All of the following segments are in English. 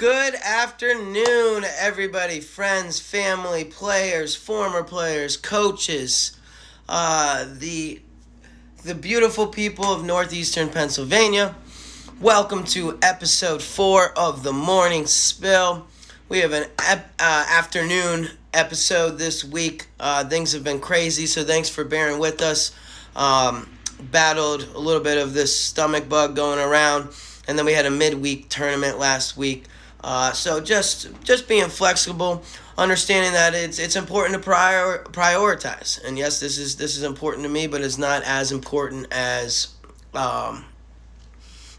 Good afternoon, everybody, friends, family, players, former players, coaches, the beautiful people of northeastern Pennsylvania. Welcome to episode 4 of the Morning Spill. We have an afternoon episode this week. Things have been crazy, so thanks for bearing with us. Battled a little bit of this stomach bug going around, and then we had a midweek tournament last week. So just being flexible, understanding that it's important to prioritize. And yes, this is important to me, but it's not as important as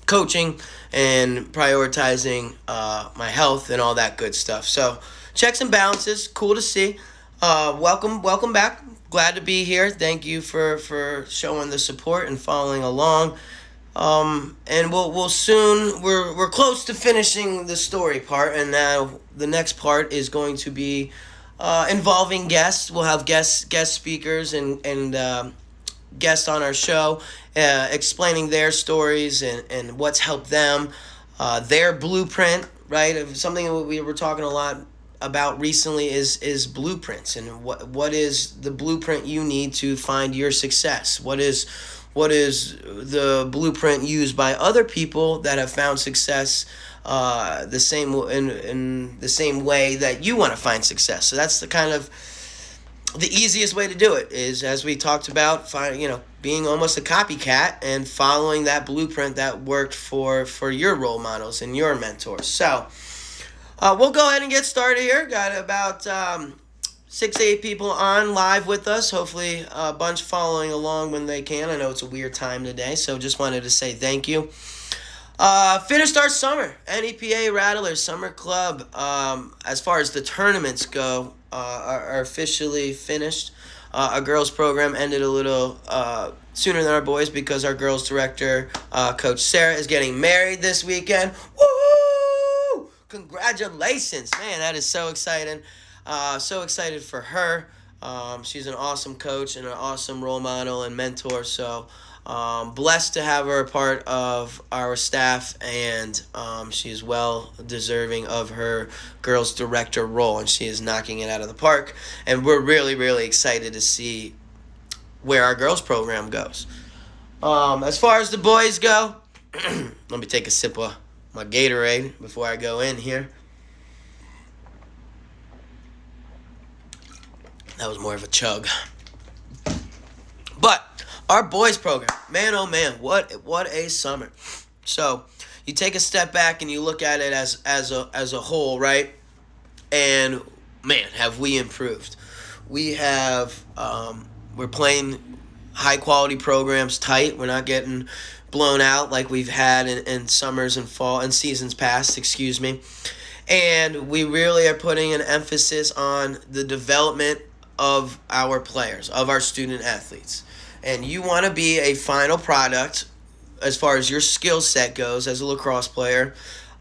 coaching and prioritizing my health and all that good stuff. So checks and balances, cool to see. Welcome back. Glad to be here. Thank you for showing the support and following along. And we'll soon, we're close to finishing the story part, and now the next part is going to be involving guests. We'll have guest speakers and guests on our show explaining their stories and what's helped them, their blueprint, right? Something we were talking a lot about recently is blueprints, and what is the blueprint you need to find your success. What is the blueprint used by other people that have found success the same in the same way that you want to find success. So that's the easiest way to do it is, as we talked about, being almost a copycat and following that blueprint that worked for your role models and your mentors. So we'll go ahead and get started here. Got about 6 to 8 people on live with us. Hopefully a bunch following along when they can. I know it's a weird time today, so just wanted to say thank you. Finished our summer. NEPA Rattlers Summer Club, as far as the tournaments go, are officially finished. Our girls program ended a little sooner than our boys because our girls director, Coach Sarah, is getting married this weekend. Woohoo! Congratulations. Man, that is so exciting. So excited for her. She's an awesome coach and an awesome role model and mentor. So blessed to have her a part of our staff, and she's well deserving of her girls director role, and she is knocking it out of the park. And we're really, really excited to see where our girls program goes. As far as the boys go, let me take a sip of my Gatorade before I go in here. That was more of a chug. But our boys program, man, oh man, what a summer. So you take a step back and you look at it as a whole, right? And man, have we improved. We have we're playing high quality programs tight. We're not getting blown out like we've had in summers and fall and seasons past, excuse me. And we really are putting an emphasis on the development of our players, of our student athletes. And you want to be a final product as far as your skill set goes as a lacrosse player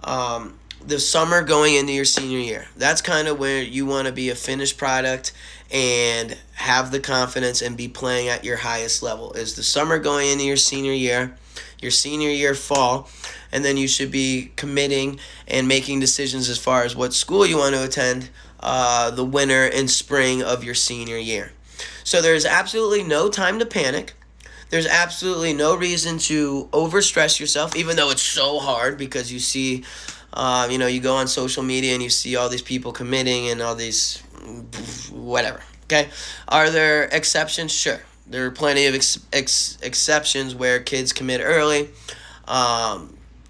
the summer going into your senior year. That's kind of where you want to be a finished product and have the confidence and be playing at your highest level, is the summer going into your senior year fall, and then you should be committing and making decisions as far as what school you want to attend the winter and spring of your senior year. So there's absolutely no time to panic. There's absolutely no reason to overstress yourself, even though it's so hard because you see, you go on social media and you see all these people committing and all these whatever, okay? Are there exceptions? Sure. There are plenty of exceptions where kids commit early.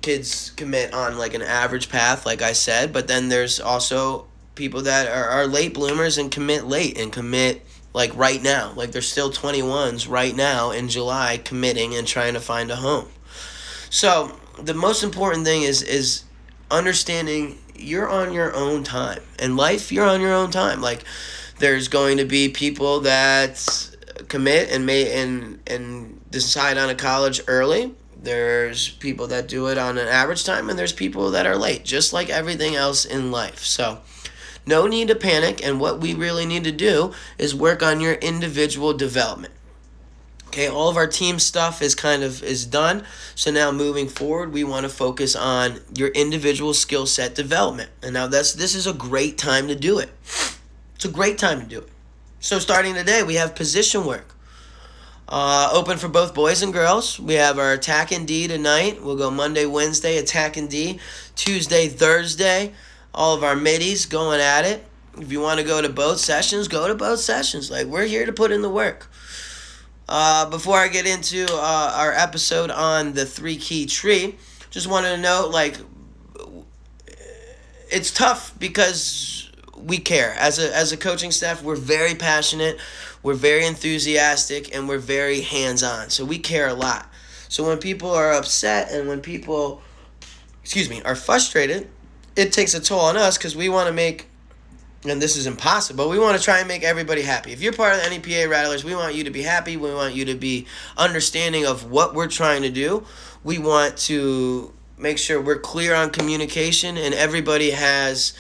Kids commit on like an average path, like I said, but then there's also people that are late bloomers and commit late and commit like right now. Like they're still 21s right now in July committing and trying to find a home. So the most important thing is understanding you're on your own time. In life, you're on your own time. Like there's going to be people that commit and decide on a college early. There's people that do it on an average time, and there's people that are late, just like everything else in life. So no need to panic, and what we really need to do is work on your individual development. Okay, all of our team stuff is done. So now moving forward, we want to focus on your individual skill set development. And now this is a great time to do it. It's a great time to do it. So starting today, we have position work. Open for both boys and girls. We have our attack and D tonight. We'll go Monday, Wednesday, attack and D. Tuesday, Thursday, all of our middies going at it. If you want to go to both sessions, go to both sessions. Like, we're here to put in the work. Before I get into our episode on the 3-key tree, just wanted to note, like, it's tough because we care. As a coaching staff, we're very passionate, we're very enthusiastic, and we're very hands-on. So we care a lot. So when people are upset and when people, are frustrated, it takes a toll on us because we want to make, and this is impossible, we want to try and make everybody happy. If you're part of the NEPA Rattlers, we want you to be happy. We want you to be understanding of what we're trying to do. We want to make sure we're clear on communication and everybody has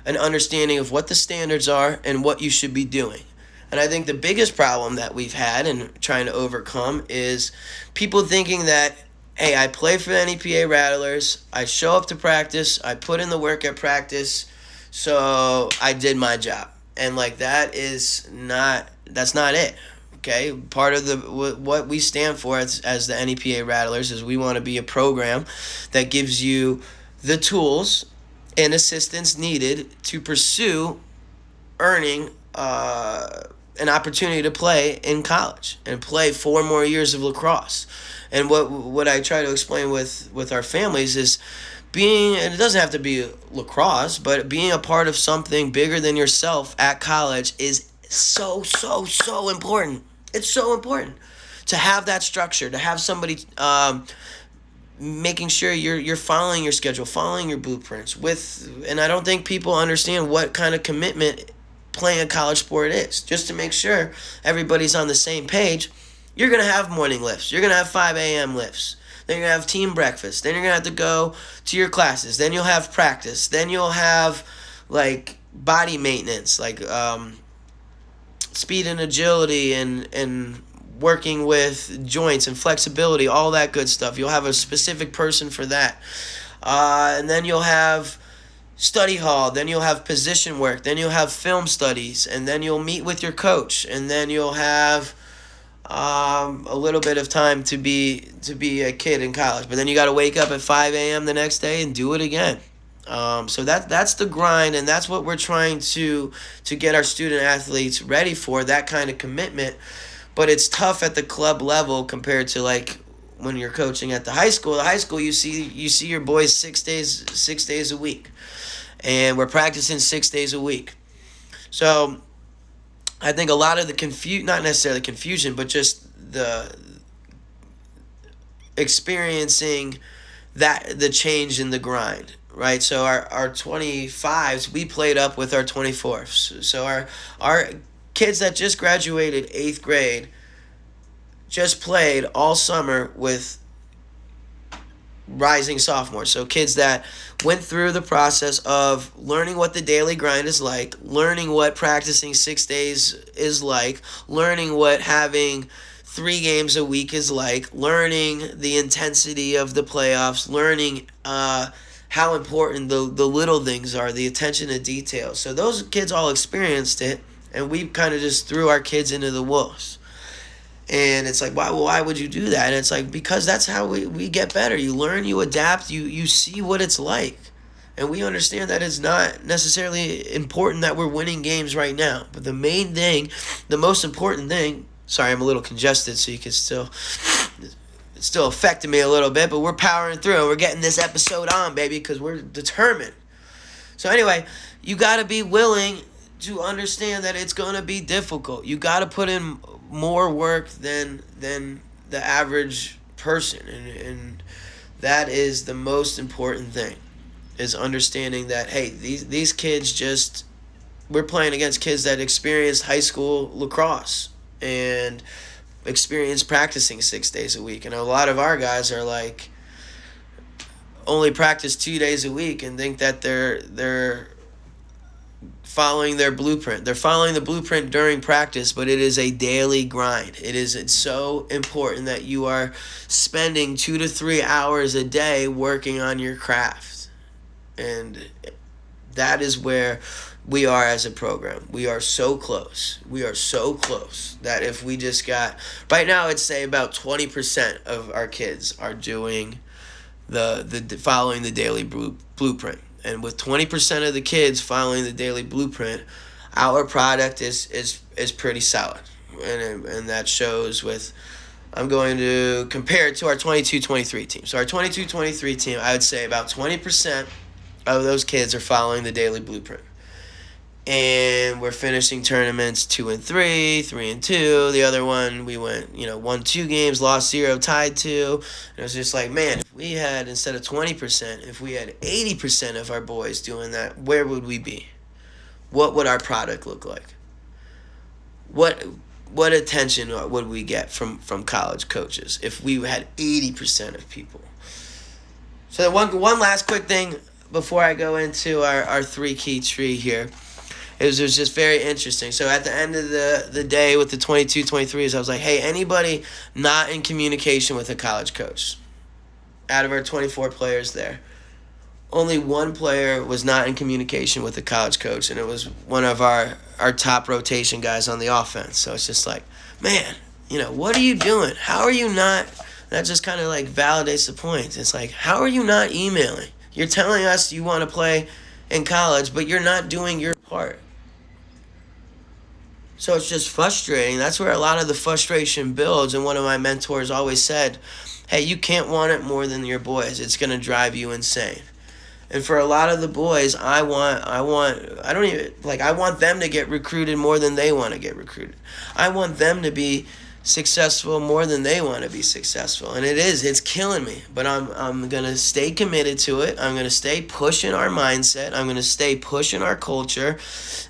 an understanding of what the standards are and what you should be doing. And I think the biggest problem that we've had and trying to overcome is people thinking that, hey, I play for the NEPA Rattlers, I show up to practice, I put in the work at practice, so I did my job. And like that's not it. Okay? Part of what we stand for as the NEPA Rattlers is we want to be a program that gives you the tools and assistance needed to pursue earning an opportunity to play in college and play 4 more years of lacrosse. And what I try to explain with our families is being, and it doesn't have to be lacrosse, but being a part of something bigger than yourself at college is so important. It's so important to have that structure, to have somebody making sure you're following your schedule, following your blueprints and I don't think people understand what kind of commitment playing a college sport is. Just to make sure everybody's on the same page, you're going to have morning lifts. You're going to have 5 a.m. lifts. Then you're going to have team breakfast. Then you're going to have to go to your classes. Then you'll have practice. Then you'll have, like, body maintenance, like speed and agility and working with joints and flexibility, all that good stuff. You'll have a specific person for that. And then you'll have study hall, then you'll have position work, then you'll have film studies, and then you'll meet with your coach, and then you'll have a little bit of time to be a kid in college. But then you got to wake up at 5 a.m. the next day and do it again. So that's the grind, and that's what we're trying to get our student athletes ready for, that kind of commitment. But it's tough at the club level compared to, like, when you're coaching at the high school. The high school, you see your boys 6 days a week, and we're practicing 6 days a week. So I think a lot of the not necessarily confusion, but just the experiencing the change in the grind, right? So our 25s, we played up with our 24s. So our kids that just graduated 8th grade just played all summer with rising sophomores. So kids that went through the process of learning what the daily grind is like, learning what practicing 6 days is like, learning what having 3 games a week is like, learning the intensity of the playoffs, learning how important the little things are, the attention to detail. So those kids all experienced it, and we kind of just threw our kids into the wolves. And it's like, why would you do that? And it's like, because that's how we get better. You learn, you adapt, you see what it's like. And we understand that it's not necessarily important that we're winning games right now. But the main thing, the most important thing, sorry, I'm a little congested, so you can it's still affecting me a little bit, but we're powering through and we're getting this episode on, baby, because we're determined. So anyway, you got to be willing to understand that it's going to be difficult. You got to put in more work than the average person, and that is the most important thing, is understanding that, hey, these kids we're playing against kids that experienced high school lacrosse and experience practicing 6 days a week, and a lot of our guys are like only practice 2 days a week and think that they're following their blueprint. They're following the blueprint during practice, but it is a daily grind. It's so important that you are spending 2 to 3 hours a day working on your craft. And that is where we are as a program. We are so close. We are so close that if we just got right now, I'd say about 20% of our kids are doing the following the daily blueprint. And with 20% of the kids following the daily blueprint, our product is pretty solid. And that shows with, I'm going to compare it to our 22-23 team. So our 22-23 team, I would say about 20% of those kids are following the daily blueprint. And we're finishing tournaments 2-3, 3-2. The other one, we went, won 2 games, lost 0, tied 2. And it was just like, man, if we had, instead of 20%, if we had 80% of our boys doing that, where would we be? What would our product look like? What attention would we get from college coaches if we had 80% of people? So one last quick thing before I go into our 3 key tree here. It was just very interesting. So at the end of the day with the 22-23s, I was like, hey, anybody not in communication with a college coach? Out of our 24 players there, only 1 player was not in communication with a college coach, and it was one of our top rotation guys on the offense. So it's just like, man, what are you doing? How are you not? That just kind of like validates the point. It's like, how are you not emailing? You're telling us you want to play in college, but you're not doing your part. So it's just frustrating. That's where a lot of the frustration builds. And one of my mentors always said, hey, you can't want it more than your boys. It's going to drive you insane. And for a lot of the boys, I want them to get recruited more than they want to get recruited. I want them to be successful more than they want to be successful. And it's killing me. But I'm going to stay committed to it. I'm going to stay pushing our mindset. I'm going to stay pushing our culture.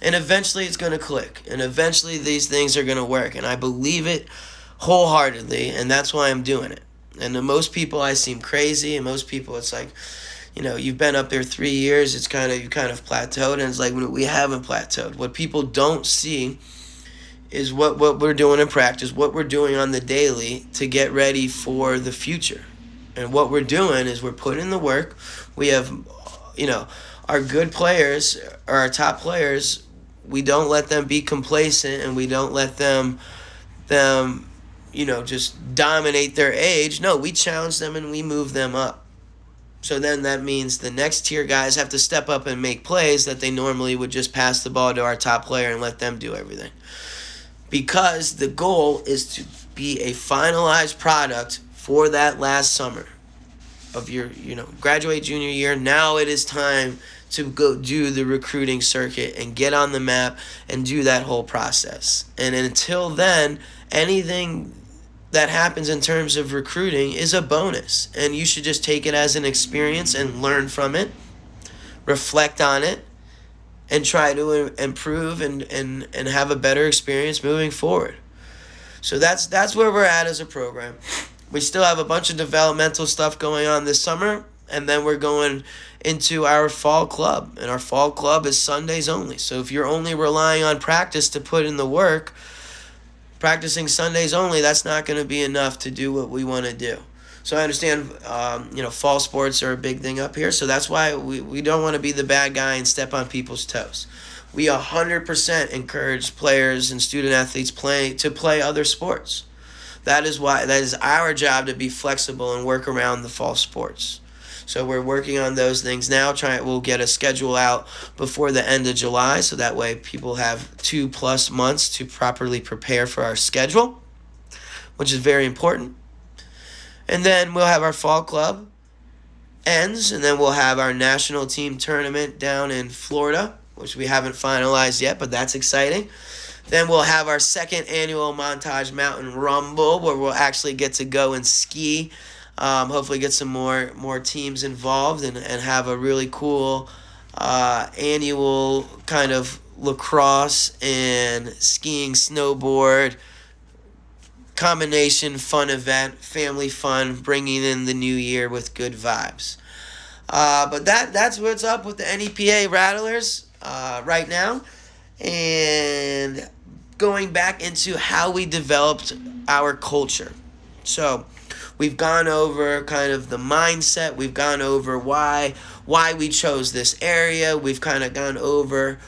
And eventually it's going to click. And eventually these things are going to work. And I believe it wholeheartedly. And that's why I'm doing it. And to most people, I seem crazy. And most people, it's like, you've been up there 3 years. It's you kind of plateaued. And it's like, we haven't plateaued. What people don't see is what we're doing in practice, what we're doing on the daily to get ready for the future. And what we're doing is we're putting in the work. We have, our good players, or our top players, we don't let them be complacent, and we don't let them just dominate their age. No, we challenge them and we move them up. So then that means the next tier guys have to step up and make plays that they normally would just pass the ball to our top player and let them do everything. Because the goal is to be a finalized product for that last summer of your, graduate junior year. Now it is time to go do the recruiting circuit and get on the map and do that whole process. And until then, anything that happens in terms of recruiting is a bonus. And you should just take it as an experience and learn from it, reflect on it, and try to improve and have a better experience moving forward. So that's where we're at as a program. We still have a bunch of developmental stuff going on this summer, and then we're going into our fall club. And our fall club is Sundays only. So if you're only relying on practice to put in the work, practicing Sundays only, that's not going to be enough to do what we want to do. So I understand, fall sports are a big thing up here. So that's why we don't want to be the bad guy and step on people's toes. We 100% encourage players and student athletes to play other sports. That is our job, to be flexible and work around the fall sports. So we're working on those things now. We'll get a schedule out before the end of July, so that way people have 2+ months to properly prepare for our schedule, which is very important. And then we'll have our fall club ends, and then we'll have our national team tournament down in Florida, which we haven't finalized yet, but that's exciting. Then we'll have our second annual Montage Mountain Rumble, where we'll actually get to go and ski. Hopefully get some more teams involved and have a really cool annual kind of lacrosse and skiing, snowboard combination fun event, family fun, bringing in the new year with good vibes. But that's what's up with the NEPA Rattlers right now. And going back into how we developed our culture. So we've gone over kind of the mindset. We've gone over why we chose this area. We've kind of gone over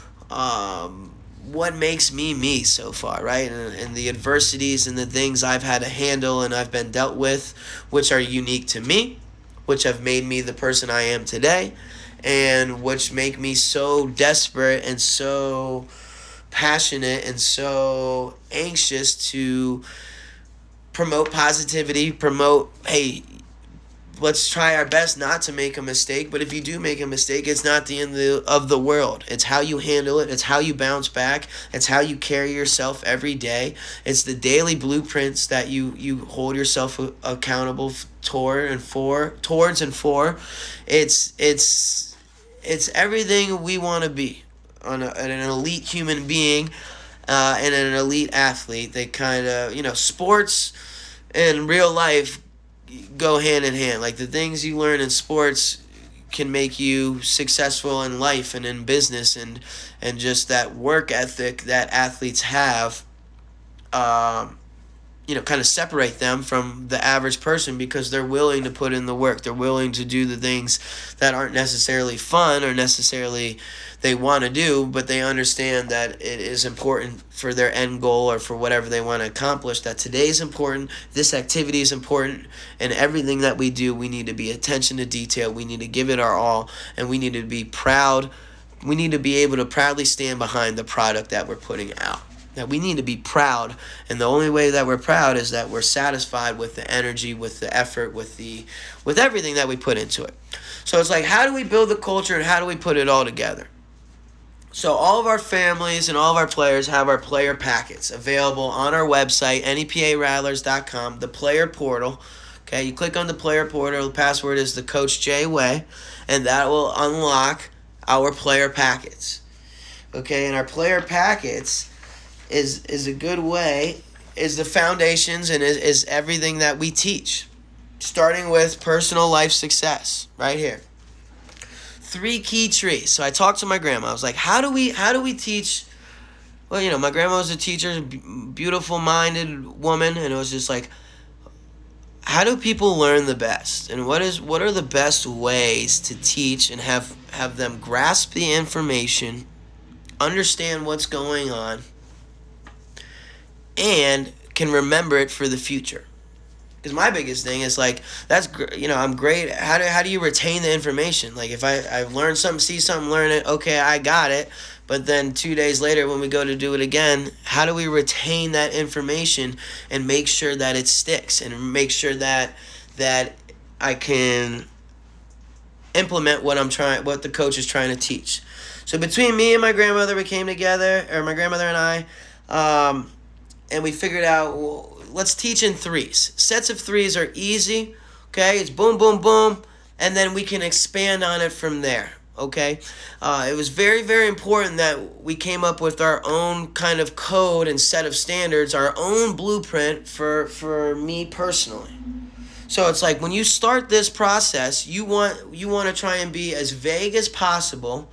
what makes me so far, right? And the adversities and the things I've had to handle and I've been dealt with, which are unique to me, which have made me the person I am today, and which make me so desperate and so passionate and so anxious to promote positivity, promote, hey, let's try our best not to make a mistake. But if you do make a mistake, it's not the end of the world. It's how you handle it. It's how you bounce back. It's how you carry yourself every day. It's the daily blueprints that you hold yourself accountable towards and for. It's everything we want to be an elite human being and an elite athlete. They kind of, sports and real life go hand in hand. Like the things you learn in sports can make you successful in life and in business, and just that work ethic that athletes have kind of separate them from the average person, because they're willing to put in the work. They're willing to do the things that aren't necessarily fun or necessarily they want to do, but they understand that it is important for their end goal or for whatever they want to accomplish, that today is important, this activity is important, and everything that we do, we need to be attention to detail. We need to give it our all, and we need to be proud. We need to be able to proudly stand behind the product that we're putting out. That we need to be proud, and the only way that we're proud is that we're satisfied with the energy, with the effort, with everything that we put into it. So it's like, how do we build the culture and how do we put it all together? So all of our families and all of our players have our player packets available on our website, neparattlers.com, the player portal. Okay, you click on the player portal, the password is the Coach J Way, and that will unlock our player packets. Okay, and our player packets is a good way, is the foundations, and is everything that we teach. Starting with personal life success, right here. 3 key trees. So I talked to my grandma. I was like, how do we teach? Well, my grandma was a teacher, beautiful minded woman, and it was just like, how do people learn the best? And what are the best ways to teach and have them grasp the information, understand what's going on, and can remember it for the future? Because my biggest thing is like, I'm great. How do you retain the information? Like if I learn something, see something, learn it, okay, I got it. But then 2 days later when we go to do it again, how do we retain that information and make sure that it sticks and make sure that I can implement what the coach is trying to teach? So between me and my grandmother, we came together, or my grandmother and I, and we figured out, well, let's teach in 3s. Sets of 3s are easy, okay? It's boom, boom, boom, and then we can expand on it from there, okay? It was very, very important that we came up with our own kind of code and set of standards, our own blueprint for me personally. So it's like when you start this process, you want to try and be as vague as possible,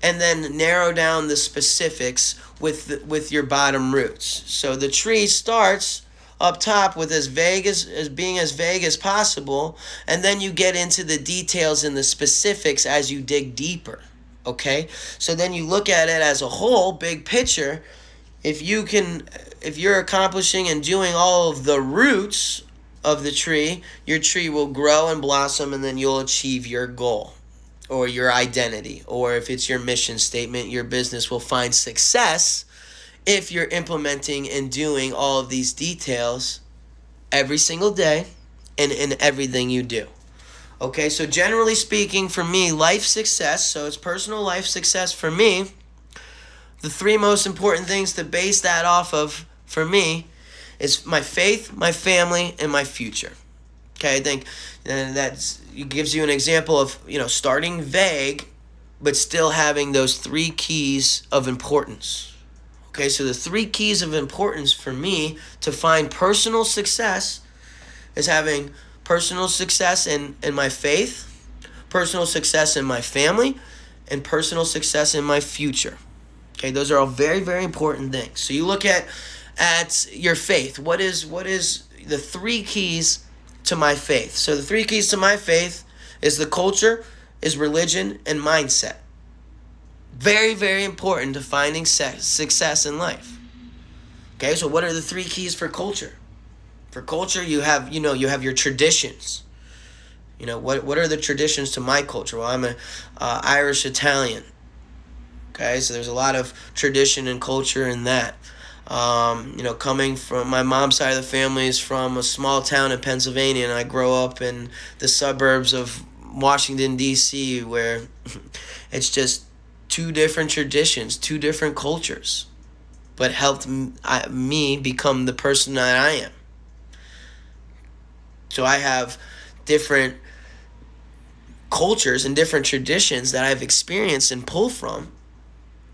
and then narrow down the specifics with your bottom roots. So the tree starts up top with as being as vague as possible, and then you get into the details and the specifics as you dig deeper. Okay? So then you look at it as a whole, big picture. If you're accomplishing and doing all of the roots of the tree, your tree will grow and blossom, and then you'll achieve your goal or your identity. Or if it's your mission statement, your business will find success if you're implementing and doing all of these details every single day and in everything you do. Okay, so generally speaking, for me, life success, so it's personal life success for me, the 3 most important things to base that off of for me is my faith, my family, and my future. Okay, I think that gives you an example of, starting vague, but still having those 3 keys of importance. Okay, so the 3 keys of importance for me to find personal success is having personal success in my faith, personal success in my family, and personal success in my future. Okay, those are all very, very important things. So you look at your faith. What is the three keys to my faith? So the three keys to my faith is the culture, is religion, and mindset. Very, very important to finding success in life. Okay, so what are the three keys for culture? For culture, you have your traditions. What are the traditions to my culture? Well, I'm a Irish Italian. Okay, so there's a lot of tradition and culture in that. Coming from my mom's side of the family is from a small town in Pennsylvania, and I grow up in the suburbs of Washington, D.C., where it's just two different traditions, two different cultures, but helped me become the person that I am. So I have different cultures and different traditions that I've experienced and pulled from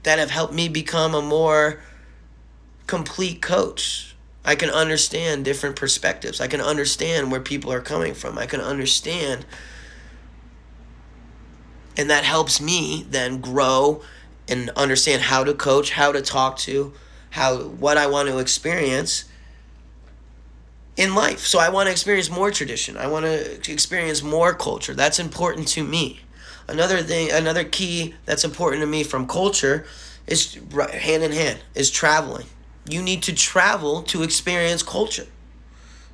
that have helped me become a more complete coach. I can understand different perspectives. I can understand where people are coming from. I can understand, and that helps me then grow and understand how to coach, how to talk to, what I want to experience in life. So I want to experience more tradition. I want to experience more culture. That's important to me. Another key that's important to me from culture is hand in hand, is traveling. You need to travel to experience culture.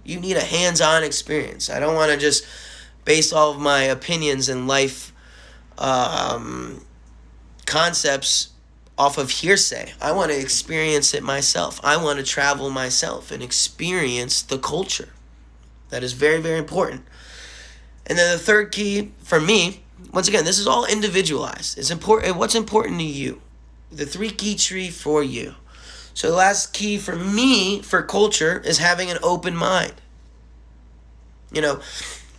You need a hands-on experience. I don't want to just base all of my opinions and life concepts off of hearsay. I want to experience it myself. I want to travel myself and experience the culture. That is very, very important. And then the third key for me, once again, this is all individualized. It's important. What's important to you? The three key tree for you. So the last key for me for culture is having an open mind.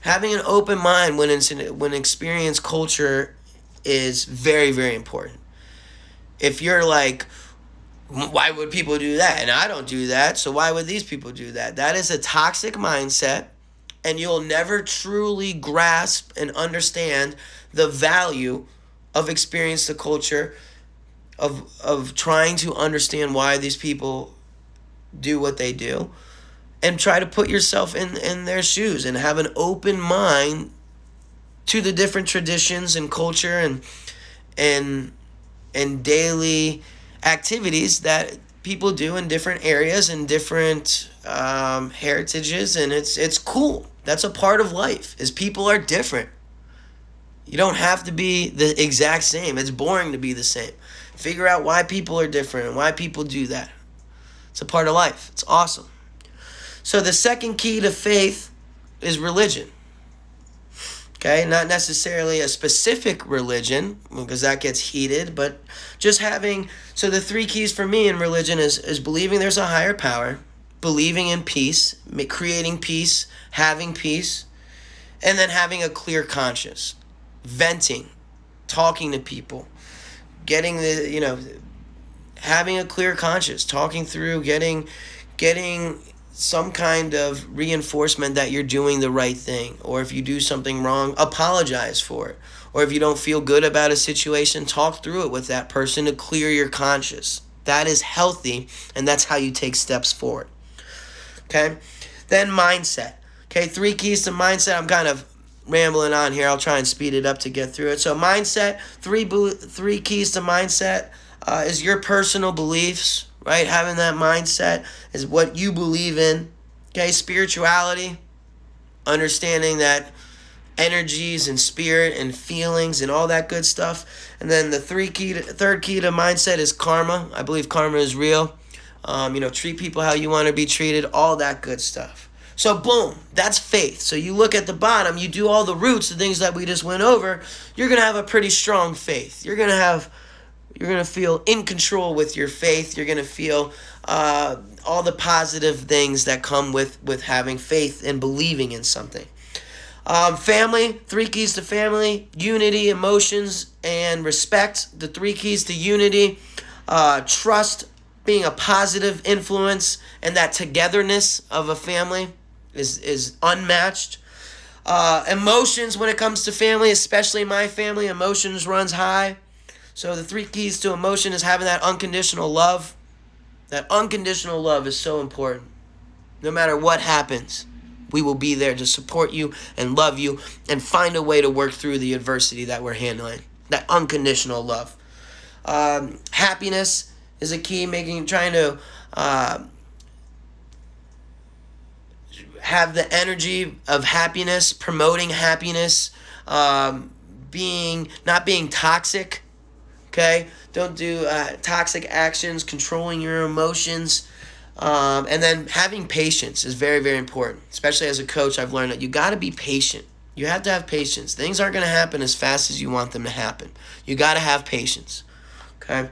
Having an open mind when experience culture is very, very important. If you're like, why would people do that? And I don't do that, so why would these people do that? That is a toxic mindset, and you'll never truly grasp and understand the value of experience the culture, of trying to understand why these people do what they do, and try to put yourself in their shoes and have an open mind to the different traditions and culture and daily activities that people do in different areas and different heritages, and it's cool. That's a part of life, is people are different. You don't have to be the exact same. It's boring to be the same. Figure out why people are different and why people do that. It's a part of life. It's awesome. So the second key to faith is religion. Okay, not necessarily a specific religion, because that gets heated, but just having, so the three keys for me in religion is believing there's a higher power, believing in peace, creating peace, having peace, and then having a clear conscience, venting, talking to people, getting having a clear conscience, talking through, getting some kind of reinforcement that you're doing the right thing. Or if you do something wrong, apologize for it. Or if you don't feel good about a situation, talk through it with that person to clear your conscience. That is healthy, and that's how you take steps forward. Okay? Then mindset. Okay, three keys to mindset. I'm kind of rambling on here. I'll try and speed it up to get through it. So mindset, three keys to mindset is your personal beliefs. Right? Having that mindset is what you believe in. Okay, spirituality, understanding that energies and spirit and feelings and all that good stuff. And then the third key to mindset is karma. I believe karma is real. Treat people how you want to be treated, all that good stuff. So boom, that's faith. So you look at the bottom, you do all the roots, the things that we just went over, you're going to have a pretty strong faith. You're going to feel in control with your faith. You're going to feel all the positive things that come with having faith and believing in something. Family, three keys to family: unity, emotions, and respect. The three keys to unity: trust, being a positive influence, and that togetherness of a family is unmatched. Emotions when it comes to family, especially my family, emotions runs high. So the 3 keys to emotion is having that unconditional love. That unconditional love is so important. No matter what happens, we will be there to support you and love you and find a way to work through the adversity that we're handling. That unconditional love. Happiness is a key, trying to have the energy of happiness, promoting happiness, not being toxic. Okay, don't do toxic actions, controlling your emotions, and then having patience is very, very important. Especially as a coach, I've learned that you got to be patient. You have to have patience. Things aren't going to happen as fast as you want them to happen. You got to have patience. Okay.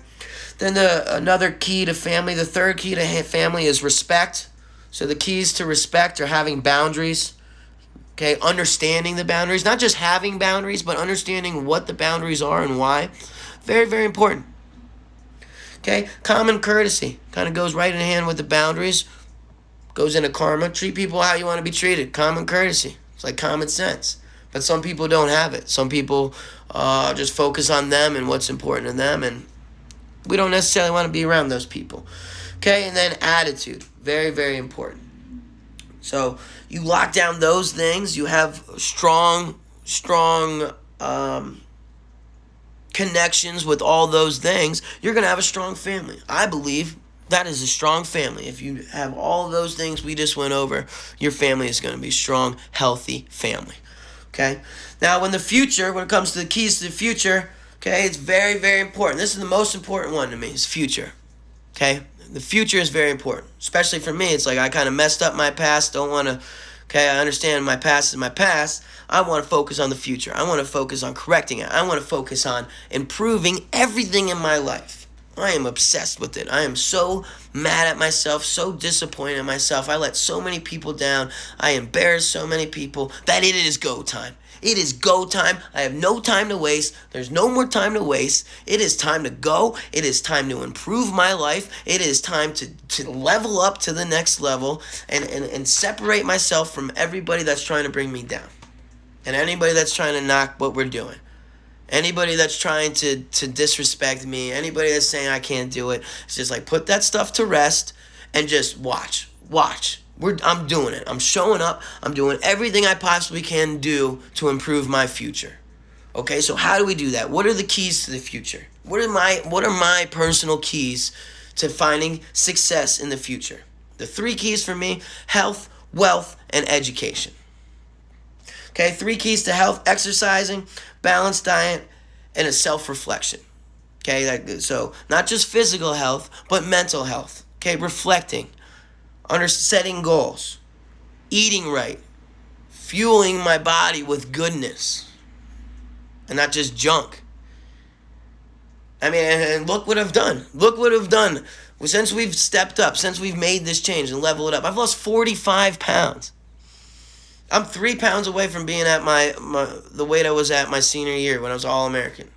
Then another key to family, the 3rd key to family is respect. So the keys to respect are having boundaries. Okay, understanding the boundaries, not just having boundaries, but understanding what the boundaries are and why. Very, very important. Okay, common courtesy kind of goes right in hand with the boundaries. Goes into karma. Treat people how you want to be treated. Common courtesy. It's like common sense. But some people don't have it. Some people just focus on them and what's important to them, and we don't necessarily want to be around those people. Okay, and then attitude. Very, very important. So you lock down those things. You have strong connections with all those things. You're going to have a strong family. I believe that is a strong family. If you have all those things we just went over, your family is going to be a strong, healthy family. Okay? Now, when it comes to the keys to the future, okay, it's very, very important. This is the most important one to me, is future. Okay? The future is very important. Especially for me, it's like I kind of messed up my past, don't want to, okay, I understand my past is my past. I want to focus on the future. I want to focus on correcting it. I want to focus on improving everything in my life. I am obsessed with it. I am so mad at myself, so disappointed in myself. I let so many people down. I embarrassed so many people that it is go time. It is go time. I have no time to waste. There's no more time to waste. It is time to go. It is time to improve my life. It is time to level up to the next level and separate myself from everybody that's trying to bring me down. And anybody that's trying to knock what we're doing. Anybody that's trying to disrespect me. Anybody that's saying I can't do it. It's just like put that stuff to rest and just watch. I'm doing it. I'm showing up. I'm doing everything I possibly can do to improve my future. Okay, so how do we do that? What are the keys to the future? What are my personal keys to finding success in the future? The 3 keys for me: health, wealth, and education. Okay, 3 keys to health: exercising, balanced diet, and a self-reflection. Okay, so not just physical health, but mental health. Okay, reflecting, setting goals, eating right, fueling my body with goodness, and not just junk. I mean, and look what I've done. Look what I've done. Since we've stepped up, since we've made this change and leveled it up, I've lost 45 pounds. I'm 3 pounds away from being at the weight I was at my senior year when I was All-American.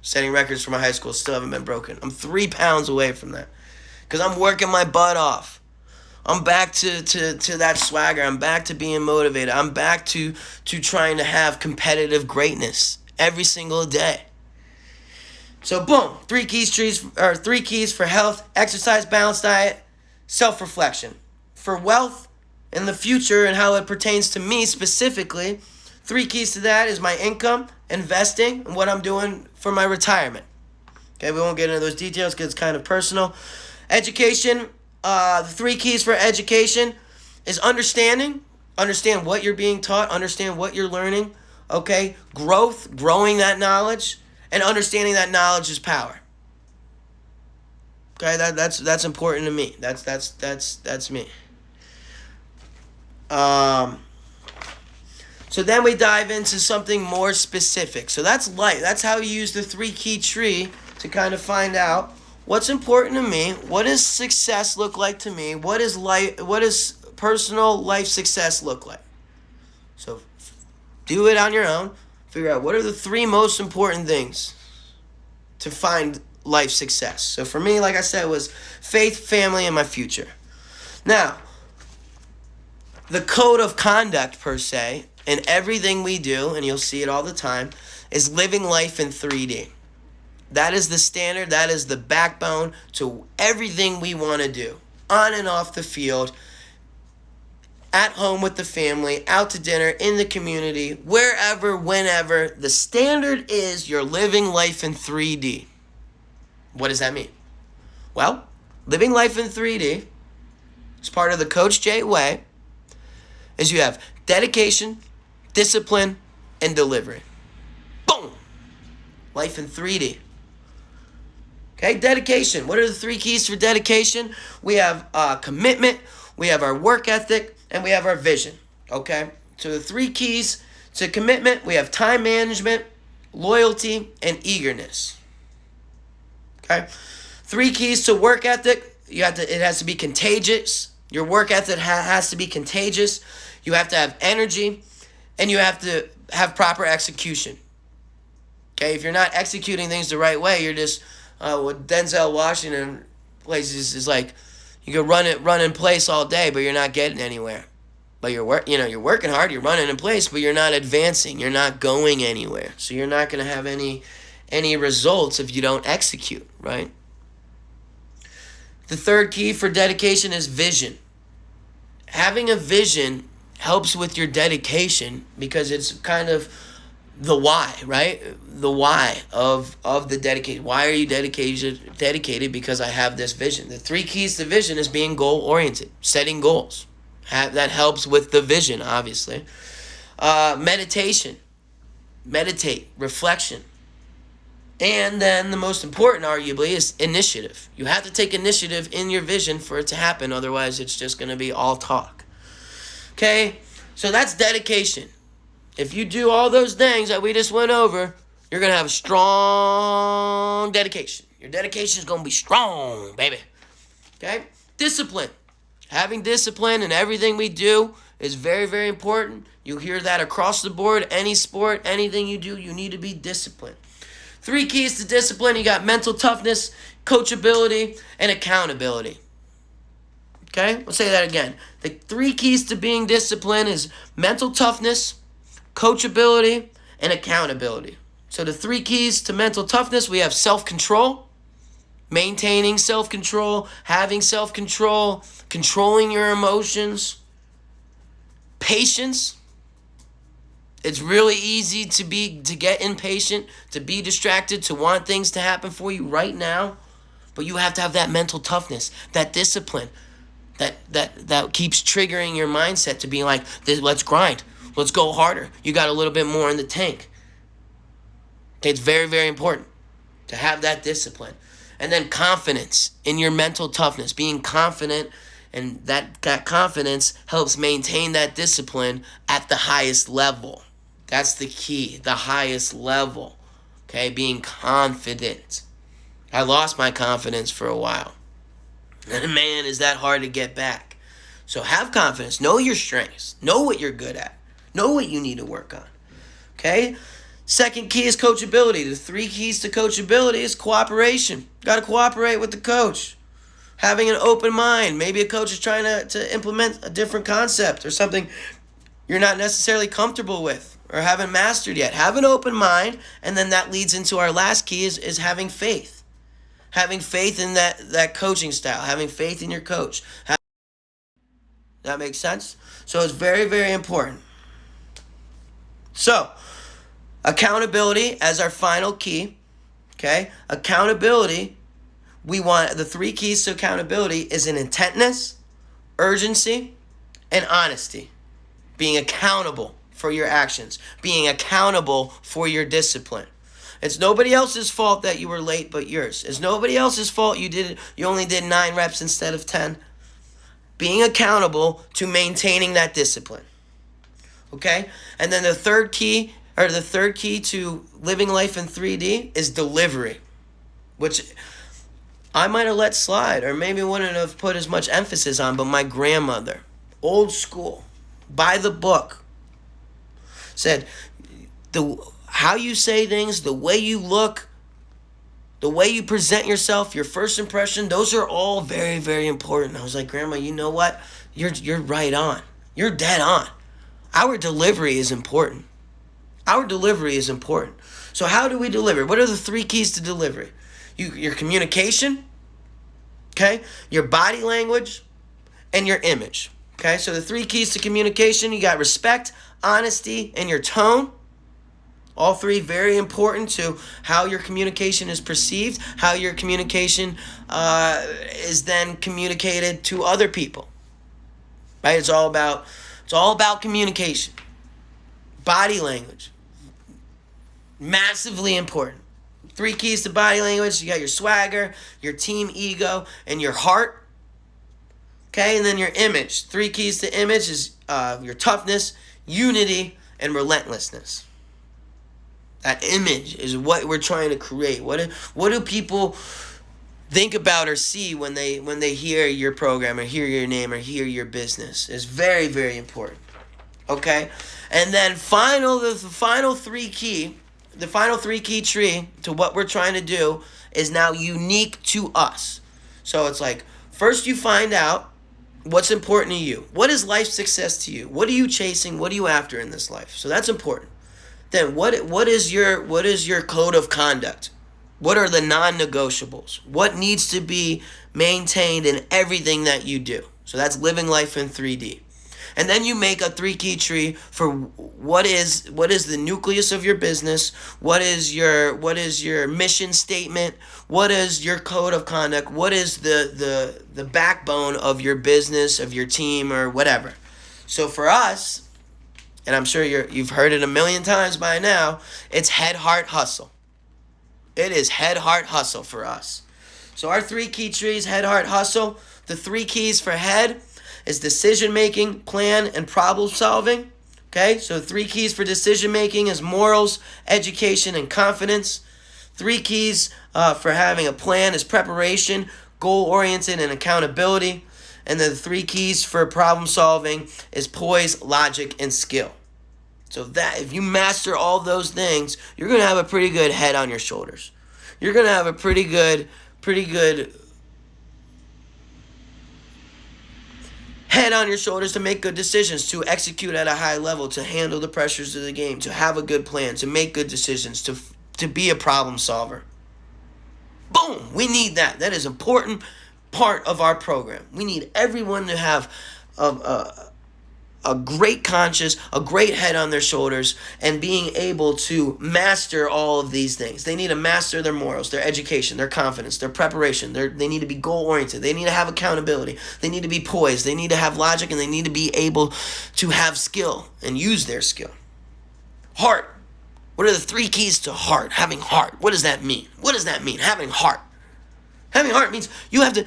Setting records for my high school, still haven't been broken. I'm 3 pounds away from that. Because I'm working my butt off. I'm back to that swagger. I'm back to being motivated. I'm back to trying to have competitive greatness every single day. So boom, 3 keys for health: exercise, balanced diet, self-reflection. For wealth in the future and how it pertains to me specifically, 3 keys to that is my income, investing, and what I'm doing for my retirement. Okay, we won't get into those details because it's kind of personal. Education, the 3 keys for education is understand what you're being taught, understand what you're learning, okay? Growing that knowledge, and understanding that knowledge is power. Okay, that's important to me. That's me. So then we dive into something more specific. So that's life. That's how you use the 3 key tree to kind of find out what's important to me. What does success look like to me? What does personal life success look like? So do it on your own. Figure out what are the 3 most important things to find life success. So for me, like I said, it was faith, family, and my future. Now, the code of conduct, per se, in everything we do, and you'll see it all the time, is living life in 3D. That is the standard. That is the backbone to everything we want to do. On and off the field, at home with the family, out to dinner, in the community, wherever, whenever. The standard is you're living life in 3D. What does that mean? Well, living life in 3D, as part of the Coach J way, is you have dedication, discipline, and delivery. Boom! Life in 3D. Okay, dedication. What are the 3 keys for dedication? We have commitment, we have our work ethic, and we have our vision. Okay? So the 3 keys to commitment, we have time management, loyalty, and eagerness. Okay? 3 keys to work ethic, it has to be contagious. Your work ethic has to be contagious. You have to have energy, and you have to have proper execution. Okay? If you're not executing things the right way, you're just what Denzel Washington places is like, you can run in place all day, but you're not getting anywhere. But you're working hard, you're running in place, but you're not advancing, you're not going anywhere. So you're not going to have any results if you don't execute, right? The 3rd key for dedication is vision. Having a vision helps with your dedication because it's kind of the why, right? The why of the dedication. Why are you dedicated? Because I have this vision. The 3 keys to vision is being goal-oriented, setting goals. That helps with the vision, obviously. Meditation. Meditate, reflection. And then the most important, arguably, is initiative. You have to take initiative in your vision for it to happen. Otherwise, it's just going to be all talk. Okay? So that's dedication. If you do all those things that we just went over, you're going to have a strong dedication. Your dedication is going to be strong, baby. Okay? Discipline. Having discipline in everything we do is very, very important. You hear that across the board. Any sport, anything you do, you need to be disciplined. 3 keys to discipline. You got mental toughness, coachability, and accountability. Okay? I'll say that again. The 3 keys to being disciplined is mental toughness, coachability, and accountability. So the 3 keys to mental toughness, we have self-control, maintaining self-control, having self-control, controlling your emotions, patience. It's really easy to get impatient, to be distracted, to want things to happen for you right now, but you have to have that mental toughness, that discipline, that keeps triggering your mindset to be like, let's grind. Let's go harder. You got a little bit more in the tank. Okay, it's very, very important to have that discipline. And then confidence in your mental toughness, being confident, and that confidence helps maintain that discipline at the highest level. That's the key, the highest level. Okay, being confident. I lost my confidence for a while. And man, is that hard to get back. So have confidence. Know your strengths. Know what you're good at. Know what you need to work on. Okay? 2nd key is coachability. The 3 keys to coachability is cooperation. You got to cooperate with the coach. Having an open mind. Maybe a coach is trying to implement a different concept or something you're not necessarily comfortable with or haven't mastered yet. Have an open mind, and then that leads into our last key is having faith. Having faith in that coaching style. Having faith in your coach. That makes sense? So it's very, very important. So, accountability as our final key. Okay? Accountability, we want the 3 keys to accountability is an intentness, urgency, and honesty. Being accountable for your actions. Being accountable for your discipline. It's nobody else's fault that you were late but yours. It's nobody else's fault you only did 9 reps instead of 10. Being accountable to maintaining that discipline. Okay? And then the 3rd key to living life in 3D is delivery, which I might have let slide or maybe wouldn't have put as much emphasis on, but my grandmother, old school, by the book, said how you say things, the way you look, the way you present yourself, your first impression, those are all very, very important. I was like, Grandma, you know what? You're right on. You're dead on. Our delivery is important. Our delivery is important. So how do we deliver? What are the 3 keys to delivery? Your communication, okay? Your body language, and your image. Okay, so the 3 keys to communication, you got respect, honesty, and your tone. All 3 very important to how your communication is perceived, how your communication is then communicated to other people. Right? It's all about communication. Body language. Massively important. 3 keys to body language, you got your swagger, your team ego, and your heart. Okay, and then your image. 3 keys to image is your toughness, unity, and relentlessness. That image is what we're trying to create. What do people think about or see when they hear your program or hear your name or hear your business? It's very, very important. Okay, and then the final 3 key tree to what we're trying to do is now unique to us. So it's like, first you find out what's important to you. What is life success to you? What are you chasing? What are you after in this life? So that's important. Then what is your code of conduct? What are the non-negotiables? What needs to be maintained in everything that you do? So that's living life in 3D. And then you make a 3 key tree for what is the nucleus of your business, what is your mission statement, what is your code of conduct, what is the backbone of your business, of your team, or whatever. So for us, and I'm sure you've heard it a million times by now, it's head, heart, hustle. It is head, heart, hustle for us. So our 3 key trees, head, heart, hustle. The 3 keys for head is decision making, plan, and problem solving. Okay, so 3 keys for decision making is morals, education, and confidence. 3 keys for having a plan is preparation, goal oriented, and accountability. And then the 3 keys for problem solving is poise, logic, and skill. So that if you master all those things, you're gonna have a pretty good head on your shoulders. You're gonna have a pretty good head on your shoulders to make good decisions, to execute at a high level, to handle the pressures of the game, to have a good plan, to make good decisions, to be a problem solver. Boom! We need that. That is an important part of our program. We need everyone to have a great conscience, a great head on their shoulders, and being able to master all of these things. They need to master their morals, their education, their confidence, their preparation. They need to be goal-oriented. They need to have accountability. They need to be poised. They need to have logic, and they need to be able to have skill and use their skill. Heart. What are the 3 keys to heart? Having heart. What does that mean? What does that mean? Having heart. Having heart means you have to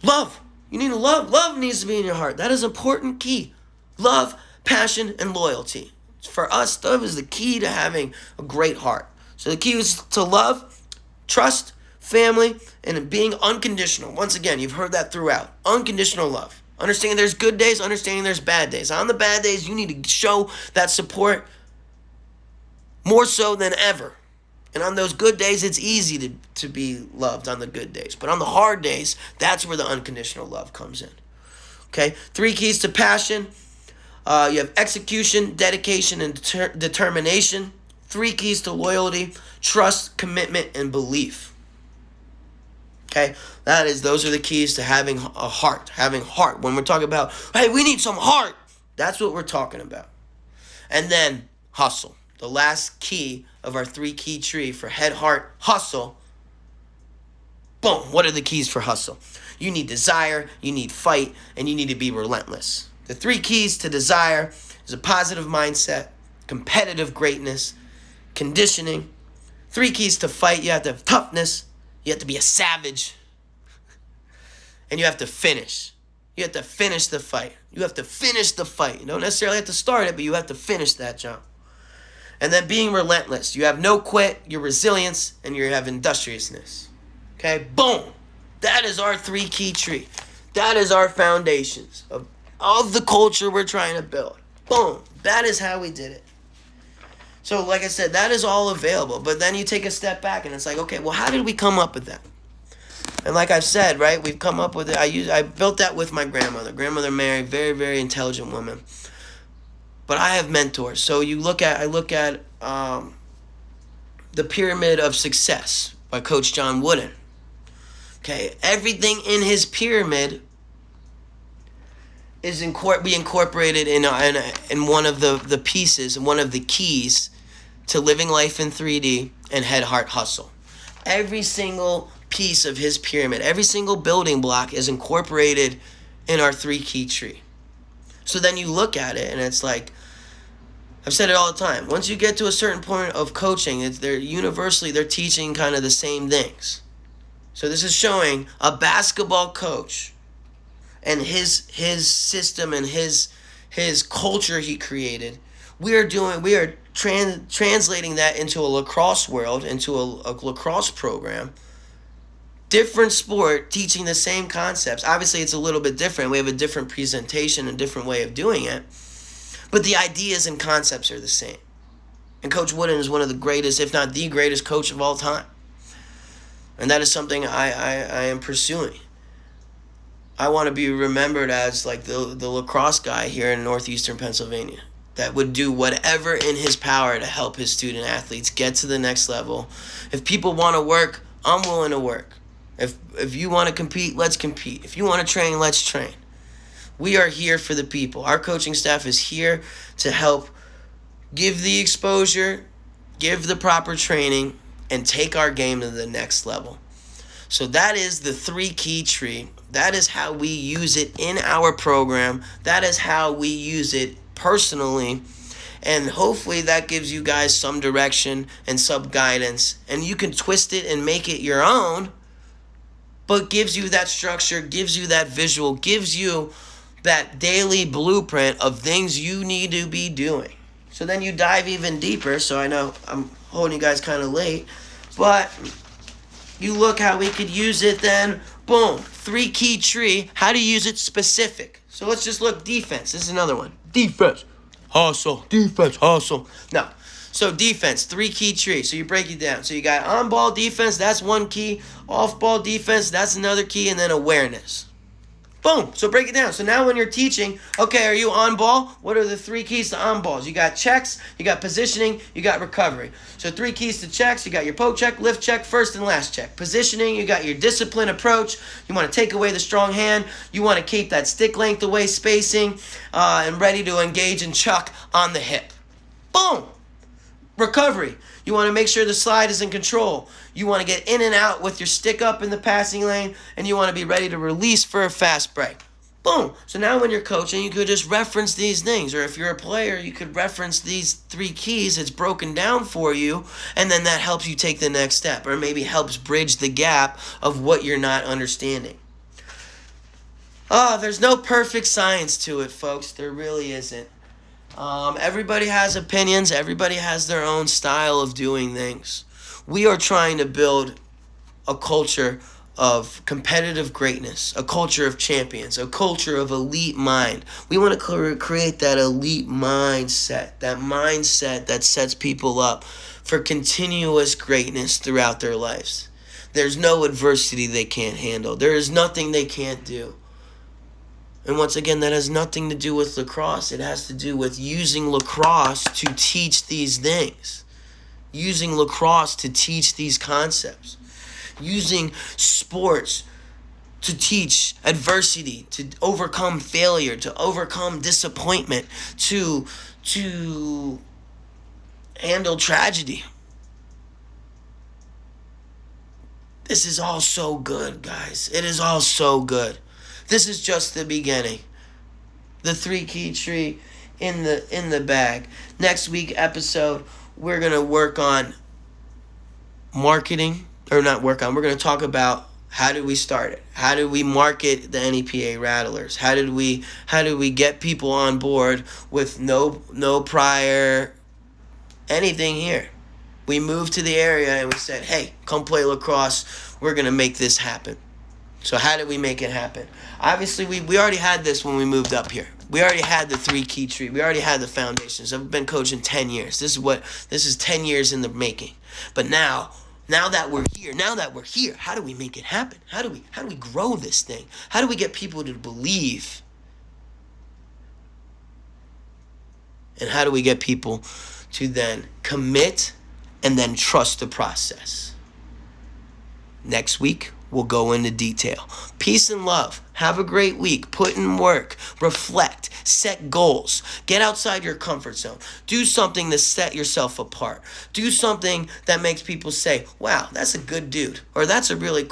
love. You need to love. Love needs to be in your heart. That is an important key. Love, passion, and loyalty. For us, that is the key to having a great heart. So the key is to love, trust, family, and being unconditional. Once again, you've heard that throughout. Unconditional love. Understanding there's good days, understanding there's bad days. On the bad days, you need to show that support more so than ever. And on those good days, it's easy to be loved on the good days. But on the hard days, that's where the unconditional love comes in. Okay? 3 keys to passion. You have execution, dedication, and determination. 3 keys to loyalty: trust, commitment, and belief. Okay? Those are the keys to having a heart. Having heart. When we're talking about, hey, we need some heart. That's what we're talking about. And then hustle. The last key of our 3 key tree for head, heart, hustle. Boom. What are the keys for hustle? You need desire, you need fight, and you need to be relentless. The 3 keys to desire is a positive mindset, competitive greatness, conditioning. 3 keys to fight: you have to have toughness, you have to be a savage, and you have to finish. You have to finish the fight. You have to finish the fight. You don't necessarily have to start it, but you have to finish that jump. And then being relentless. You have no quit, your resilience, and you have industriousness. Okay, boom. That is our 3 key tree. That is our foundations of the culture we're trying to build. Boom. That is how we did it. So like I said, that is all available. But then you take a step back and it's like, okay, well, how did we come up with that? And like I've said, right, we've come up with it. I built that with my grandmother. Grandmother Mary, very, very intelligent woman. but I have mentors. So I look at The Pyramid of Success by Coach John Wooden. Okay, everything in his pyramid is be incorporated in one of the pieces, one of the keys to living life in 3D and head, heart, hustle. Every single piece of his pyramid, every single building block is incorporated in our 3-key tree. So then you look at it and it's like, I've said it all the time. Once you get to a certain point of coaching, they're teaching kind of the same things. So this is showing a basketball coach and his system and his culture he created. We are translating that into a lacrosse world, into a lacrosse program. Different sport, teaching the same concepts. Obviously, it's a little bit different. We have a different presentation, a different way of doing it. But the ideas and concepts are the same. And Coach Wooden is one of the greatest, if not the greatest coach of all time. And that is something I am pursuing. I want to be remembered as like the lacrosse guy here in northeastern Pennsylvania that would do whatever in his power to help his student athletes get to the next level. If people want to work, I'm willing to work. If you want to compete, let's compete. If you want to train, let's train. We are here for the people. Our coaching staff is here to help give the exposure, give the proper training, and take our game to the next level. So that is the 3-key tree. That is how we use it in our program. That is how we use it personally. And hopefully that gives you guys some direction and some guidance. And you can twist it and make it your own, but gives you that structure, gives you that visual, gives you that daily blueprint of things you need to be doing. So then you dive even deeper. So I know I'm holding you guys kind of late, but you look how we could use it then. Boom, 3-key tree. How to use it specific. So let's just look defense. This is another one. Defense, hustle. Defense, hustle. No. So defense, 3-key tree. So you break it down. So you got on-ball defense, that's one key. Off-ball defense, that's another key. And then awareness. Boom. So break it down. So now when you're teaching, okay, are you on ball? What are the 3 keys to on balls? You got checks, you got positioning, you got recovery. So 3 keys to checks, you got your poke check, lift check, first and last check. Positioning, you got your discipline approach. You want to take away the strong hand. You want to keep that stick length away spacing and ready to engage and chuck on the hip. Boom. Recovery. You want to make sure the slide is in control. You want to get in and out with your stick up in the passing lane, and you want to be ready to release for a fast break. Boom. So now when you're coaching, you could just reference these things. Or if you're a player, you could reference these 3 keys. It's broken down for you, and then that helps you take the next step, or maybe helps bridge the gap of what you're not understanding. There's no perfect science to it, folks. There really isn't. Everybody has opinions. Everybody has their own style of doing things. We are trying to build a culture of competitive greatness, a culture of champions, a culture of elite mind. We want to create that elite mindset that sets people up for continuous greatness throughout their lives. There's no adversity they can't handle. There is nothing they can't do. And once again, that has nothing to do with lacrosse. It has to do with using lacrosse to teach these things. Using lacrosse to teach these concepts. Using sports to teach adversity, to overcome failure, to overcome disappointment, to handle tragedy. This is all so good, guys. It is all so good. This is just the beginning. The 3-key tree in the bag. Next week episode, we're going to work on marketing. We're going to talk about how did we start it? How did we market the NEPA Rattlers? How did we get people on board with no prior anything here? We moved to the area and we said, hey, come play lacrosse. We're going to make this happen. So how did we make it happen? Obviously, we already had this when we moved up here. We already had the 3-key tree. We already had the foundations. I've been coaching 10 years. This is 10 years in the making. But now that we're here, how do we make it happen? How do we grow this thing? How do we get people to believe And how do we get people to then commit and then trust the process? Next week, we'll go into detail. Peace and love. Have a great week. Put in work. Reflect. Set goals. Get outside your comfort zone. Do something to set yourself apart. Do something that makes people say, wow, that's a good dude. Or that's a great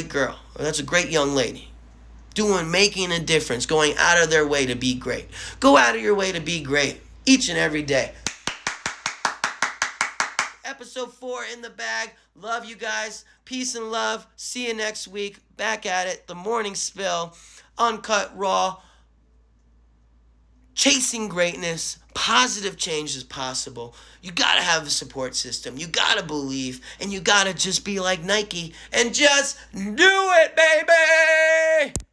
girl. Or that's a great young lady. Making a difference. Going out of their way to be great. Go out of your way to be great. Each and every day. Episode 4 in the bag. Love you guys. Peace and love. See you next week. Back at it. The Morning Spill. Uncut, raw. Chasing greatness. Positive change is possible. You gotta have a support system. You gotta believe. And you gotta just be like Nike. And just do it, baby!